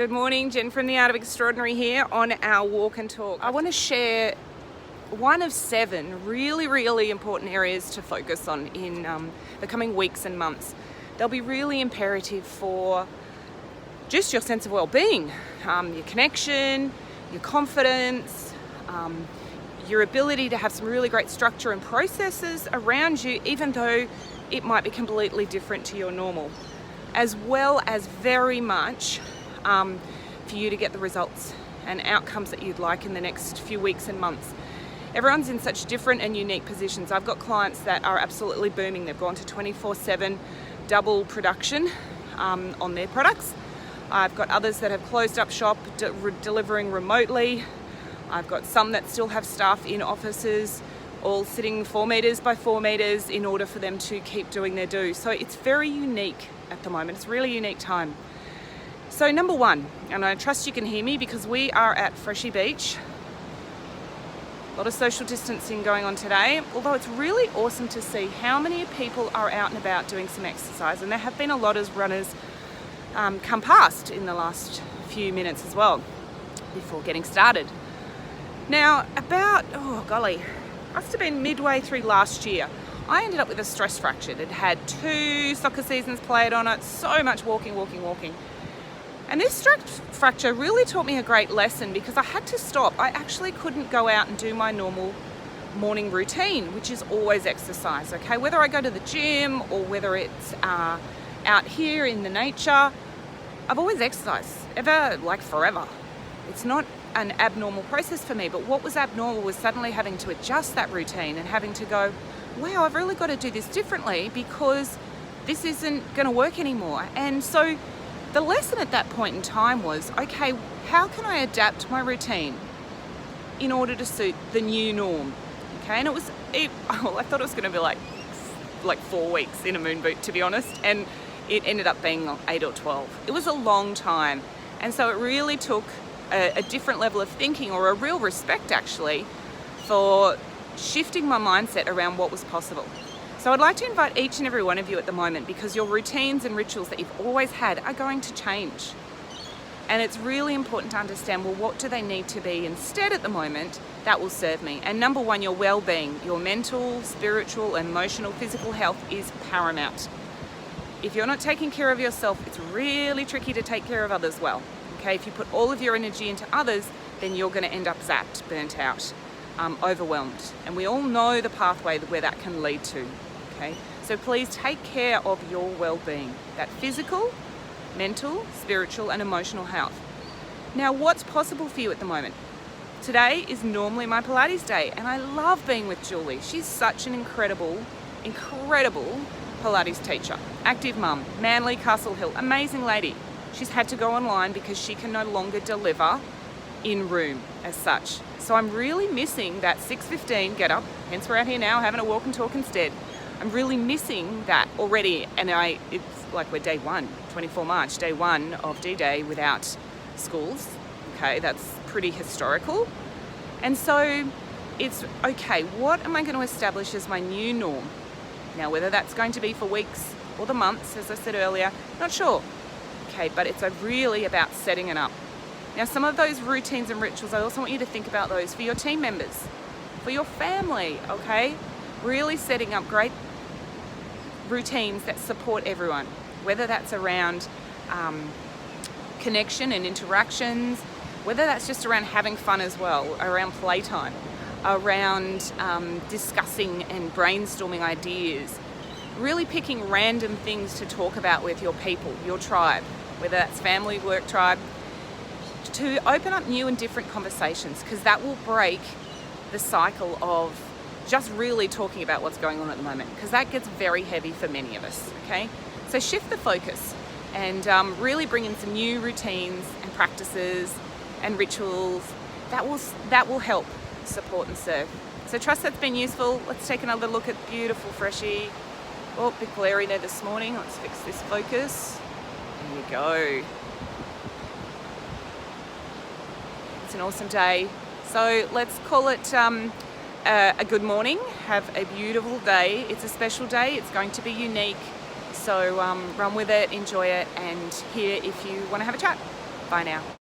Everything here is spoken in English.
Good morning, Jen from The Art of Extraordinary here on our walk and talk. I want to share one of 7 really important areas to focus on in the coming weeks and months. They'll be really imperative for just your sense of well-being, your connection, your confidence, your ability to have some really great structure and processes around you, even though it might be completely different to your normal, as well as very much for you to get the results and outcomes that you'd like in the next few weeks and months. Everyone's in such different and unique positions. I've got clients that are absolutely booming. They've gone to 24/7 double production on their products. I've got others that have closed up shop, delivering remotely. I've got some that still have staff in offices, all sitting 4 meters by 4 meters in order for them to keep doing their do. So it's very unique at the moment. It's a really unique time. So number 1, and I trust you can hear me because we are at Freshie Beach. A lot of social distancing going on today, although it's really awesome to see how many people are out and about doing some exercise, and there have been a lot of runners come past in the last few minutes as well before getting started. Now about, must have been midway through last year, I ended up with a stress fracture. It had 2 soccer seasons played on it, so much walking. And this stress fracture really taught me a great lesson because I had to stop. I actually couldn't go out and do my normal morning routine, which is always exercise, okay? Whether I go to the gym or whether it's out here in the nature, I've always exercised, forever. It's not an abnormal process for me, but what was abnormal was suddenly having to adjust that routine and having to go, wow, I've really got to do this differently because this isn't going to work anymore. And so the lesson at that point in time was, okay, how can I adapt my routine in order to suit the new norm? Okay, and I thought it was going to be like 4 weeks in a moon boot, to be honest, and it ended up being 8 or 12. It was a long time, and so it really took a different level of thinking, or a real respect actually, for shifting my mindset around what was possible. So I'd like to invite each and every one of you at the moment, because your routines and rituals that you've always had are going to change. And it's really important to understand, well, what do they need to be instead at the moment that will serve me? And number 1, your well-being, your mental, spiritual, emotional, physical health is paramount. If you're not taking care of yourself, it's really tricky to take care of others well. Okay, if you put all of your energy into others, then you're going to end up zapped, burnt out, overwhelmed. And we all know the pathway where that can lead to. Okay, so please take care of your well-being, that physical, mental, spiritual and emotional health. Now, what's possible for you at the moment? Today is normally my Pilates day, and I love being with Julie. She's such an incredible Pilates teacher. Active mum, Manly, Castle Hill, amazing lady. She's had to go online because she can no longer deliver in room as such. So I'm really missing that 6:15 get up, hence we're out here now having a walk and talk instead. I'm really missing that already, and it's like we're day 1, 24 March, day 1 of D-Day without schools. Okay, that's pretty historical. And so it's, okay, what am I going to establish as my new norm? Now, whether that's going to be for weeks or the months, as I said earlier, not sure. Okay, but it's really about setting it up. Now, some of those routines and rituals, I also want you to think about those for your team members, for your family, okay? Really setting up great routines that support everyone, whether that's around connection and interactions, whether that's just around having fun as well, around playtime, around discussing and brainstorming ideas, really picking random things to talk about with your people, your tribe, whether that's family, work, tribe, to open up new and different conversations, because that will break the cycle of just really talking about what's going on at the moment, because that gets very heavy for many of us, okay? So shift the focus and really bring in some new routines and practices and rituals that will help support and serve. So trust that's been useful. Let's take another look at beautiful Freshie. Oh, a bit glary there this morning. Let's fix this focus. There you go. It's an awesome day. So let's call it a good morning. Have a beautiful day. It's a special day. It's going to be unique. So run with it, enjoy it, and here if you want to have a chat. Bye now.